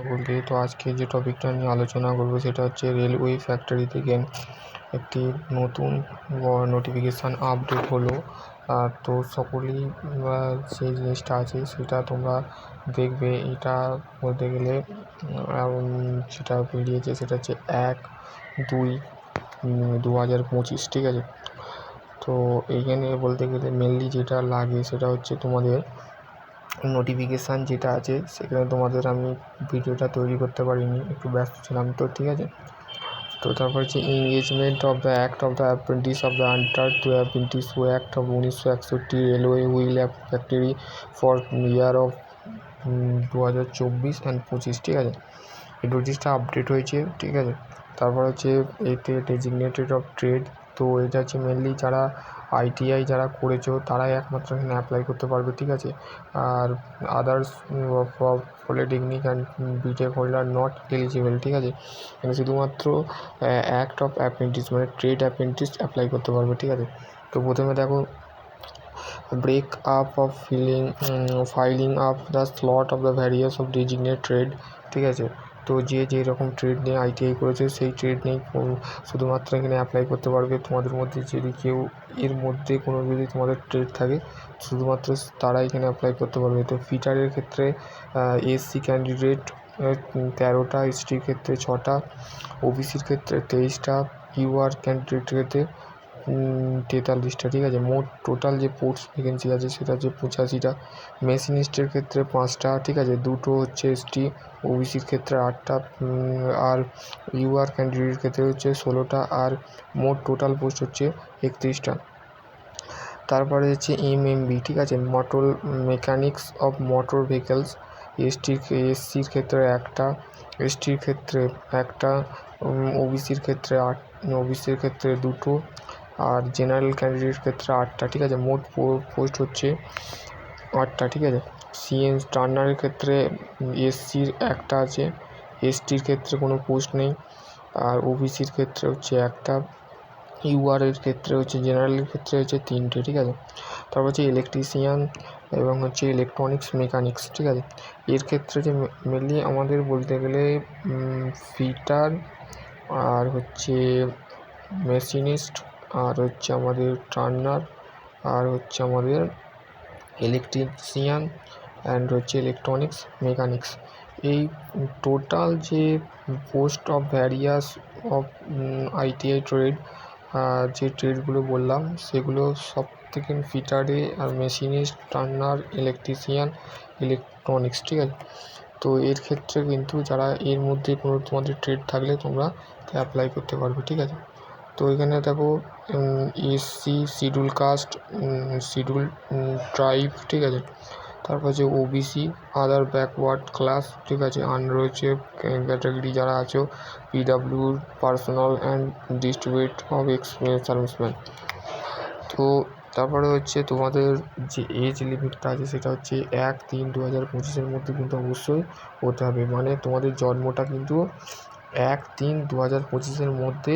বলতে তো আজকে যে টপিকটা নিয়ে আলোচনা করবো সেটা হচ্ছে রেলওয়ে ফ্যাক্টরি থেকে একটি নতুন নোটিফিকেশান আপডেট হলো। তো সকলেই সেই জিনিসটা আছে সেটা তোমরা দেখবে। এটা বলতে গেলে সেটা বেরিয়েছে সেটা হচ্ছে 1/2/2025, ঠিক আছে। তো এইখানে বলতে গেলে মেনলি যেটা লাগে সেটা হচ্ছে তোমাদের নোটিফিকেশান যেটা আছে সেখানে তোমাদের আমি ভিডিওটা তৈরি করতে পারিনি, একটু ব্যস্ত ছিলাম তো, ঠিক আছে। তো তারপর হচ্ছে engagement of the act of the apprentice of the under to apprentice act of 1961 railway wheel factory for year of 2024 and 25, ঠিক আছে। এই নোটিশটা আপডেট হয়েছে, ঠিক আছে। তারপর হচ্ছে এতে ডেজিগনেটেড অফ ট্রেড, তো এটা হচ্ছে মেনলি যারা ITI যারা করেছো তারাই একমাত্র এখানে অ্যাপ্লাই করতে পারবে, ঠিক আছে। আর others polytechnic and BTech holder not eligible, ঠিক আছে। এখানে শুধুমাত্র অ্যাক্ট অফ অ্যাপ্রেন্টিস মানে ট্রেড অ্যাপ্রেন্টিস অ্যাপ্লাই করতে পারবে, ঠিক আছে। তো প্রথমে দেখো break up of filing up the slot of the various of designate trade, ঠিক আছে। তো যে যেরকম ট্রেড নিয়ে ITI করেছে সেই ট্রেড নিয়ে শুধুমাত্র এখানে অ্যাপ্লাই করতে পারবে। তোমাদের মধ্যে যদি কেউ এর মধ্যে কোনো যদি তোমাদের ট্রেড থাকে শুধুমাত্র তারা এখানে অ্যাপ্লাই করতে পারবে। তো ফিটারের ক্ষেত্রে SC ক্যান্ডিডেট 13টা, STর ক্ষেত্রে 6টা, OBCর ক্ষেত্রে 23টা, UR ক্যান্ডিডেটের ক্ষেত্রে 43টা, ঠিক আছে। মোট টোটাল যে পোস্ট ভ্যাকেন্সি আছে সেটা হচ্ছে 85টা। মেশিনিস্টের ক্ষেত্রে 5টা, ঠিক আছে। 2টো হচ্ছে ST, OBCর ক্ষেত্রে 8টা, আর UR ক্যান্ডিডেটের ক্ষেত্রে হচ্ছে 16টা, আর মোট টোটাল পোস্ট হচ্ছে 31টা। তারপরে হচ্ছে MMB, ঠিক আছে, motor mechanics of motor vehicles, SCর ক্ষেত্রে 1টা, STর ক্ষেত্রে 1টা, OBCর ক্ষেত্রে 2টো, আর জেনারেল ক্যান্ডিডেটের ক্ষেত্রে 8টা, ঠিক আছে। মোট পোস্ট হচ্ছে 8টা, ঠিক আছে। CNC টার্নারের ক্ষেত্রে SCর 1টা আছে, STর ক্ষেত্রে কোনো পোস্ট নেই, আর OBCর ক্ষেত্রে হচ্ছে 1টা, UR এর ক্ষেত্রে হচ্ছে জেনারেলের ক্ষেত্রে হচ্ছে 3টে, ঠিক আছে। তারপর হচ্ছে ইলেকট্রিশিয়ান এবং হচ্ছে ইলেকট্রনিক্স মেকানিক্স, ঠিক আছে। এর ক্ষেত্রে যে মেনলি আমাদের বলতে গেলে ফিটার আর হচ্ছে মেশিনিস্ট আর হচ্ছে আমাদের টার্নার আর হচ্ছে আমাদের ইলেকট্রিশিয়ান অ্যান্ড হচ্ছে ইলেকট্রনিক্স মেকানিক্স, এই টোটাল যে post of various of ITI trade, যে ট্রেডগুলো বললাম সেগুলো সব থেকে ফিটারে আর মেশিনিস্ট, টার্নার, ইলেকট্রিশিয়ান, ইলেকট্রনিক্স, ঠিক আছে। তো এর ক্ষেত্রে কিন্তু যারা এর মধ্যে কোনো তোমাদের ট্রেড থাকলে তোমরা অ্যাপ্লাই করতে পারবে, ঠিক আছে। তো এখানে দেখো SC schedule caste, schedule tribe, ঠিক আছে। তারপর হচ্ছে OBC আদার ব্যাকওয়ার্ড ক্লাস, ঠিক আছে। আর রয়েছে ক্যাটাগরি যারা আছো PW personal and distribute of experience serviceman. তো তারপরে হচ্ছে তোমাদের যে এজ লিমিটটা আছে সেটা হচ্ছে 1/3/2025 মধ্যে কিন্তু অবশ্যই হতে হবে। মানে তোমাদের জন্মটা কিন্তু 1/3/2025 মধ্যে,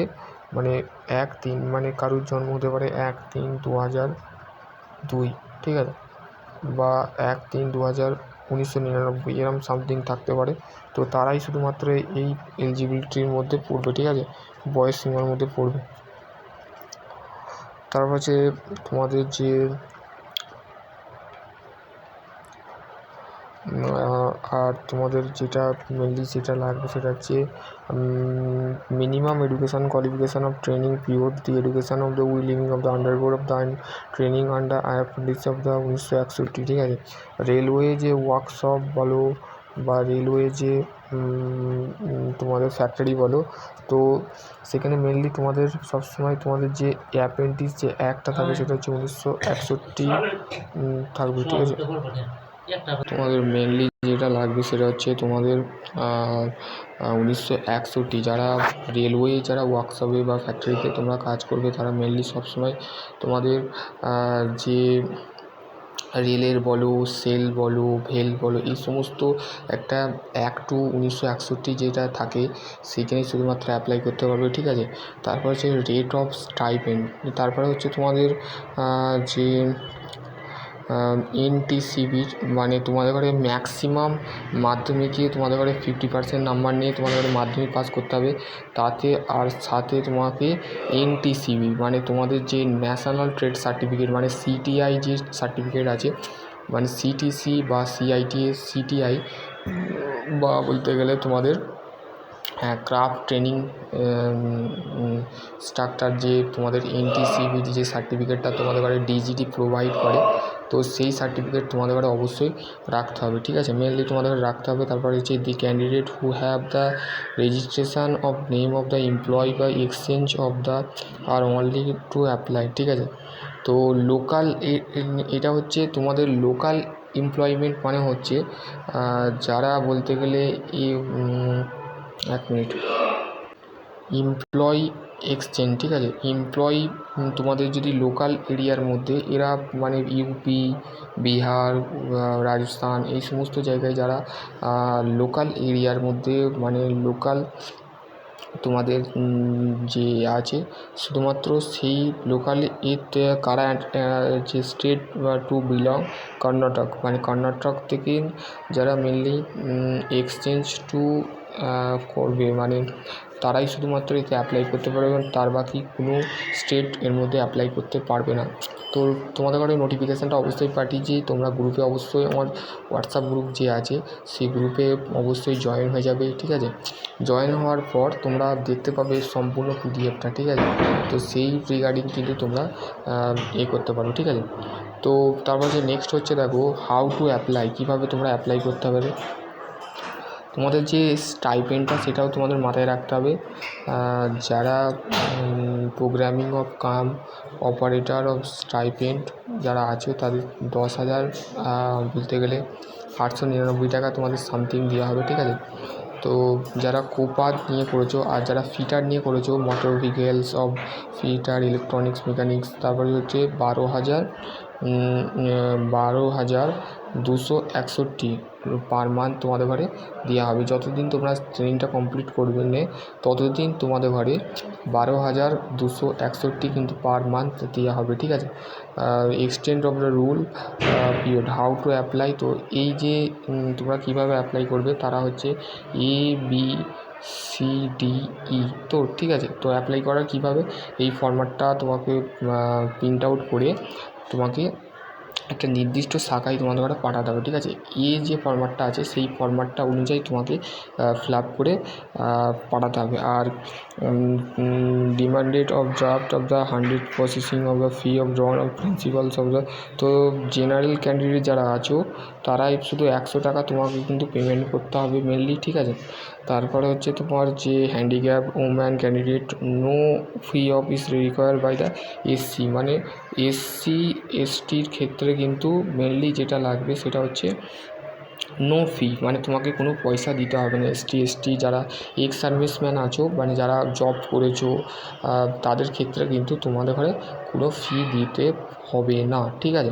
মানে 1/3 মানে কারুর জন্ম হতে পারে 1/3/2002, ঠিক আছে, বা 1/3/1999 এরম সামথিং থাকতে পারে। তো তারাই শুধুমাত্র এই এলিজিবিলিটির মধ্যে পড়বে, ঠিক আছে, বয়স সীমার মধ্যে পড়বে। তারপর হচ্ছে তোমাদের যে আর তোমাদের যেটা মেনলি যেটা লাগবে সেটা হচ্ছে minimum education qualification of training period, the education of the উইলিভিং of the under board of the training under apprentice of the 1961, ঠিক আছে। রেলওয়ে যে ওয়ার্কশপ বলো বা রেলওয়ে যে তোমাদের ফ্যাক্টরি বলো, তো সেখানে মেনলি তোমাদের সবসময় তোমাদের যে অ্যাপ্রেন্টিস যে অ্যাক্টটা থাকবে সেটা হচ্ছে 1961 থাকবে, ঠিক আছে। তোমাদের মেনলি যেটা লাগবে সেটা হচ্ছে তোমাদের 1961, যারা রেলওয়ে যারা ওয়ার্কশপে বা ফ্যাক্টরিতে তোমরা কাজ করবে তারা মেনলি সবসময় তোমাদের যে রেলের বলো, সেল বলো, ভেল বলো, এই সমস্ত একটা অ্যাক্ট টু 1961 যেটা থাকে সেইখানে শুধুমাত্র অ্যাপ্লাই করতে পারবে, ঠিক আছে। তারপর হচ্ছে রেট অফ স্টাইপেন্ড, তারপরে হচ্ছে তোমাদের যে এনটিসিবির মানে তোমাদের ঘরে ম্যাক্সিমাম মাধ্যমিকে তোমাদের ঘরে 50% নাম্বার নিয়ে তোমাদের ঘরে মাধ্যমিক পাস করতে হবে। তাতে আর সাথে তোমাকে এনটিসিবি মানে তোমাদের যে ন্যাশনাল ট্রেড সার্টিফিকেট মানে সিটিআই যে সার্টিফিকেট আছে, মানে সিটিসি বা সিটিআই বা বলতে গেলে তোমাদের ক্রাফট ট্রেনিং স্ট্রাকচার যে তোমাদের এনটিসিবির যে সার্টিফিকেটটা তোমাদের ঘরে ডিজিটি প্রোভাইড করে, তো সেই সার্টিফিকেট তোমাদের ঘরে অবশ্যই রাখতে হবে। ঠিক আছে, মেনলি তোমাদের ঘরে রাখতে হবে। তারপরে হচ্ছে the candidate who have the registration of name of the employee বা exchange of the are only to apply. ঠিক আছে, তো লোকাল এটা হচ্ছে তোমাদের লোকাল এমপ্লয়মেন্ট মানে হচ্ছে যারা বলতে গেলে এক মিনিট এমপ্লয়ি এক্সচেঞ্জ। ঠিক আছে, এমপ্লয়ি তোমাদের যদি লোকাল এরিয়ার মধ্যে এরা মানে ইউপি, বিহার, রাজস্থান এই সমস্ত জায়গায় যারা লোকাল এরিয়ার মধ্যে মানে লোকাল তোমাদের যে আছে শুধুমাত্র সেই লোকাল এতে কারা যে স্টেট টু বিলং কর্ণাটক মানে কর্ণাটক থেকে যারা মেনলি এক্সচেঞ্জ টু করবে মানে তারাই শুধুমাত্র এতে অ্যাপ্লাই করতে পারবে এবং তার বাকি কোনো স্টেট এর মধ্যে অ্যাপ্লাই করতে পারবে না। তো তোমাদের ঘরে নোটিফিকেশানটা অবশ্যই পাঠিয়েছি, তোমরা গ্রুপে অবশ্যই আমার হোয়াটসঅ্যাপ গ্রুপ যে আছে সেই গ্রুপে অবশ্যই জয়েন হয়ে যাবে। ঠিক আছে, জয়েন হওয়ার পর তোমরা দেখতে পাবে সম্পূর্ণ পিডিএফটা। ঠিক আছে, তো সেই রিগার্ডিং কিন্তু তোমরা করতে পারো। ঠিক আছে, তো তারপর যে নেক্সট হচ্ছে দেখো হাউ টু অ্যাপ্লাই, কীভাবে তোমরা অ্যাপ্লাই করতে পারবে। তোমাদের যে স্টাইপেন্ডটা সেটাও তোমাদের মাথায় রাখতে হবে। যারা programming of come operator of stipend যারা আছে তাদের 10,000 বলতে গেলে 899 টাকা তোমাদের সামথিং দেওয়া হবে। ঠিক আছে, তো যারা কোপা নিয়ে করেছো আর যারা ফিটার নিয়ে করেছো motor vehicles of fitter electronics mechanics, তারপরে হচ্ছে 12,261 পার মান্থ তোমাদের ঘরে দেওয়া হবে। যতদিন তোমরা ট্রেনিংটা কমপ্লিট করবে নে ততদিন তোমাদের ঘরে 12,261 কিন্তু পার মান্থ দেওয়া হবে। ঠিক আছে, extend of the rule period how to apply, তো এই যে তোমরা কীভাবে অ্যাপ্লাই করবে তারা হচ্ছে ABCDE। তো ঠিক আছে, তো অ্যাপ্লাই করার কীভাবে এই ফরম্যাটটা তোমাকে প্রিন্ট আউট করে তোমাকে একটা নির্দিষ্ট শাখায় তোমাদের ঘরে পাঠাতে হবে। ঠিক আছে, যে ফরম্যাটটা আছে সেই ফরম্যাটটা অনুযায়ী তোমাকে ফিল আপ করে পাঠাতে হবে। আর demanded of draft of the 100 processing of the fee of drawn of principals of the, তো জেনারেল ক্যান্ডিডেট যারা আছো তারাই শুধু 100 টাকা তোমাকে কিন্তু পেমেন্ট করতে হবে মেনলি। ঠিক আছে, তারপরে হচ্ছে তোমার যে handicap woman candidate no fee of is required by the SC, মানে এসসি এসটির ক্ষেত্রে কিন্তু মেনলি যেটা লাগবে সেটা হচ্ছে নো ফি, মানে তোমাকে কোনো পয়সা দিতে হবে না। এসটি যারা এক্স সার্ভিসম্যান আছো মানে যারা জব করেছো তাদের ক্ষেত্রে কিন্তু তোমাদের ঘরে কোনো ফি দিতে হবে না। ঠিক আছে,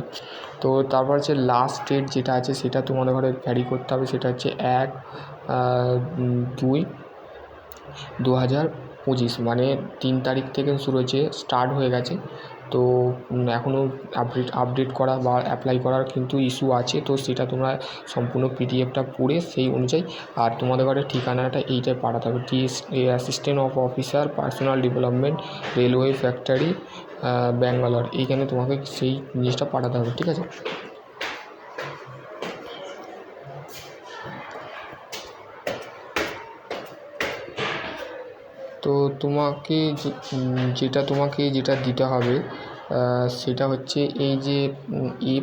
তো তারপর হচ্ছে লাস্ট ডেট যেটা আছে সেটা তোমাদের ঘরে ভ্যারি করতে হবে, সেটা হচ্ছে 1/2/2025 মানে 3 তারিখ থেকে শুরু হয়েছে, স্টার্ট হয়ে গেছে। তো এখনও আপডেট করা বা অ্যাপ্লাই করার কিন্তু ইস্যু আছে, তো সেটা তোমরা সম্পূর্ণ পিডিএফটা পড়ে সেই অনুযায়ী আর তোমাদের ঘরের ঠিকানাটা এইটাই পাঠাতে হবে, assistant of officer personal development railway factory Bangalore, এইখানে তোমাকে সেই জিনিসটা পাঠাতে হবে। ঠিক আছে, তো তোমাকে যেটা দিতে হবে সেটা হচ্ছে এই যে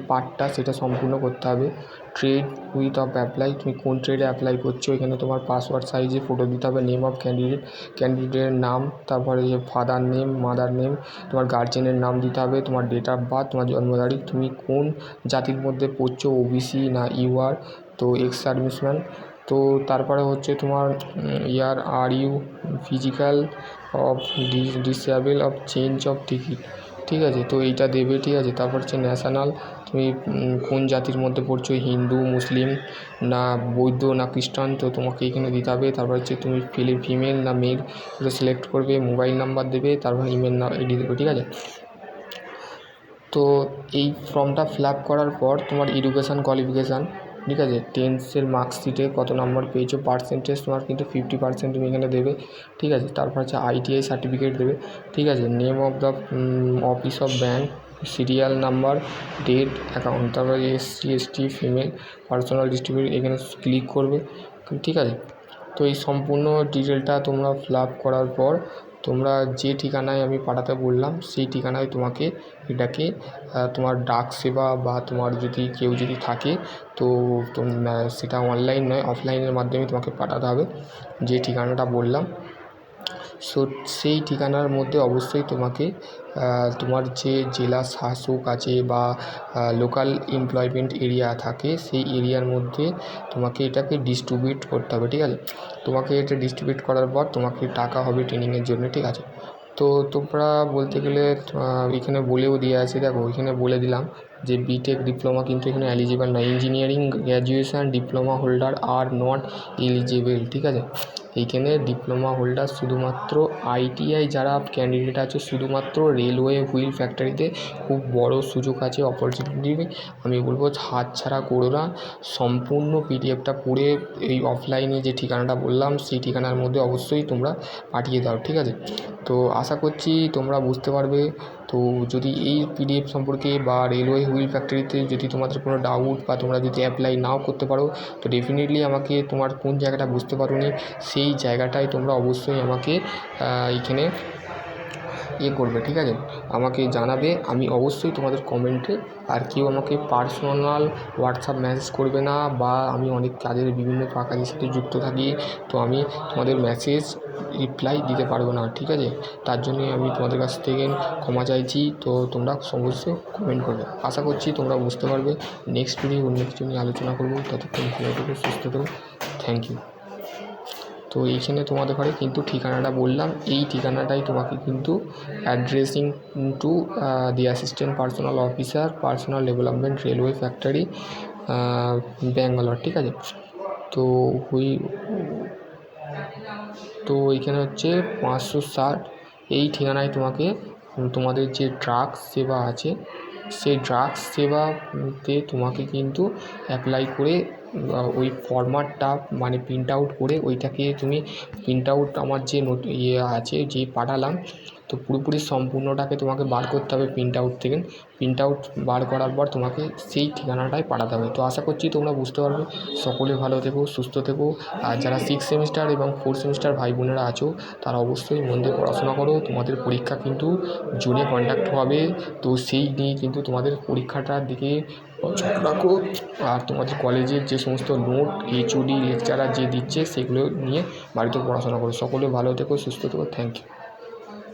পার্টটা সেটা সম্পূর্ণ করতে হবে। ট্রেড উইথ অফ অ্যাপ্লাই, তুমি কোন ট্রেডে অ্যাপ্লাই করছো এখানে তোমার পাসওয়ার্ড সাইজে ফটো দিতে হবে, নেম অফ ক্যান্ডিডেটের নাম, তারপরে যে ফাদার নেম মাদার নেম, তোমার গার্জেনের নাম দিতে হবে, তোমার ডেট অফ বার্থ, তোমার জন্ম তারিখ, তুমি কোন জাতির মধ্যে পড়ছো ওবিসি না ইউআর, তো এক্স সার্ভিসম্যান, তো তারপরে হচ্ছে তোমার ইয়ার আর you physical of disable of change of ticket. ঠিক আছে, তো এইটা দেবে। ঠিক আছে, তারপর হচ্ছে ন্যাশনাল, তুমি কোন জাতির মধ্যে পড়ছো হিন্দু মুসলিম না বৌদ্ধ না খ্রিস্টান, তো তোমাকে এখানে দিতে হবে। তারপর হচ্ছে তুমি ফিমেল না মেল সিলেক্ট করবে, মোবাইল নাম্বার দেবে, তারপর ইমেল আইডি দেবে। ঠিক আছে, তো এই ফর্মটা ফিল আপ করার পর তোমার এডুকেশান কোয়ালিফিকেশান, ঠিক আছে, 10th মার্কশিটে কত নাম্বার পেয়েছো, পার্সেন্টেজ তোমার কিন্তু 50% তুমি এখানে দেবে, ঠিক আছে। তারপর হচ্ছে ITI সার্টিফিকেট দেবে, ঠিক আছে। Name of the office of bank, serial number, date, account, তারপরে SC ST female, personal distribute এখানে ক্লিক করবে, ঠিক আছে। তো এই সম্পূর্ণ ডিটেলটা তোমরা ফিল আপ করার পর তোমরা যে ঠিকানায় আমি পাঠাতে বললাম সেই ঠিকানায় তোমাকে এটাকে তোমার ডাক সেবা বা তোমার যদি কেউ যদি থাকে তো সেটা অনলাইন নয় অফলাইনের মাধ্যমে তোমাকে পাঠাতে হবে যে ঠিকানাটা বললাম। সো সেই ঠিকানার মধ্যে অবশ্যই তোমাকে তোমার যে জেলা শাসক আছে বা লোকাল এমপ্লয়মেন্ট এরিয়া থাকে সেই এরিয়ার মধ্যে তোমাকে এটাকে ডিস্ট্রিবিউট করতে হবে, ঠিক আছে। তোমাকে এটা ডিস্ট্রিবিউট করার পর তোমাকে টাকা হবে ট্রেনিংয়ের জন্য, ঠিক আছে। তো তোমরা বলতে গেলে এখানে বলেও দেওয়া আছে, দেখো এখানে বলে দিলাম যে বিটেক ডিপ্লোমা কিন্তু এখানে এলিজিবল নয়, engineering graduation diploma holder are not eligible, ঠিক আছে। এইখানে ডিপ্লোমা হোল্ডার শুধুমাত্র ITI যারা ক্যান্ডিডেট আছে শুধুমাত্র রেলওয়ে হুইল ফ্যাক্টরিতে খুব বড় সুযোগ আছে, অপরচুনিটি আমি বলবো হাতছাড়া করো না। সম্পূর্ণ PDFটা পড়ে এই অফলাইনে যে ঠিকানাটা বললাম সেই ঠিকানার মধ্যে অবশ্যই তোমরা পাঠিয়ে দাও, ঠিক আছে। তো আশা করছি তোমরা বুঝতে পারবে। তো যদি এই PDF সম্পর্কে বা রেলওয়ে হুইল ফ্যাক্টরিতে যদি তোমাদের কোনো ডাউট বা তোমরা যদি অ্যাপ্লাই নাও করতে পারো তো ডেফিনেটলি আমাকে তোমার কোন জায়গাটা বুঝতে পারোনি সেই জায়গাটায় তোমরা অবশ্যই আমাকে এখানে করবে, ঠিক আছে, আমাকে জানাবে। আমি অবশ্যই তোমাদের কমেন্টে আর কেউ আমাকে পার্সোনাল হোয়াটসঅ্যাপ মেসেজ করবে না বা আমি অনেক কাজের বিভিন্ন কাজের সাথে যুক্ত থাকি তো আমি তোমাদের মেসেজ রিপ্লাই দিতে পারবো না, ঠিক আছে। তার জন্যই আমি তোমাদের কাছ থেকে ক্ষমা চাইছি। তো তোমরা অবশ্যই কমেন্ট করবে। আশা করছি তোমরা বুঝতে পারবে। নেক্সট ভিডিও অন্য কিছু নিয়ে আলোচনা করবো। ততক্ষণ ভালো থেকো, সুস্থ থেকো। Thank you. তো এইখানে তোমাদের ঘরে কিন্তু ঠিকানাটা বললাম, এই ঠিকানাটাই তোমাকে কিন্তু addressing to the assistant personal officer personal development railway factory Bangalore, ঠিক আছে। তো তো এইখানে হচ্ছে 560 এই ঠিকানায় তোমাকে তোমাদের যে ড্রাগস সেবা আছে সেই ড্রাগস সেবাতে তোমাকে কিন্তু অ্যাপ্লাই করে ওই ফরম্যাটটা মানে প্রিন্ট আউট করে ওইটাকে তুমি প্রিন্ট আউট আমার যে আছে যে পাঠালাম তো পুরোপুরি সম্পূর্ণটাকে তোমাকে বার করতে হবে প্রিন্ট আউট থেকে। প্রিন্ট আউট বার করার পর তোমাকে সেই ঠিকানাটায় পাঠাতে হবে। তো আশা করছি তোমরা বুঝতে পারবে। সকলে ভালো থেকো, সুস্থ থেকো। আর যারা 6 সেমিস্টার এবং 4 সেমিস্টার ভাই বোনেরা আছো তারা অবশ্যই মন দিয়ে পড়াশোনা করো। তোমাদের পরীক্ষা কিন্তু জুনে কন্ডাক্ট হবে। তো সেই নিয়ে কিন্তু তোমাদের পরীক্ষাটার দিকে নজর রাখো। আর তোমাদের কলেজের যে সমস্ত নোট HOD লেকচারার যে দিচ্ছে সেগুলো নিয়ে বাড়িতে পড়াশোনা করো। সকলে ভালো থেকো, সুস্থ থেকো। Thank you.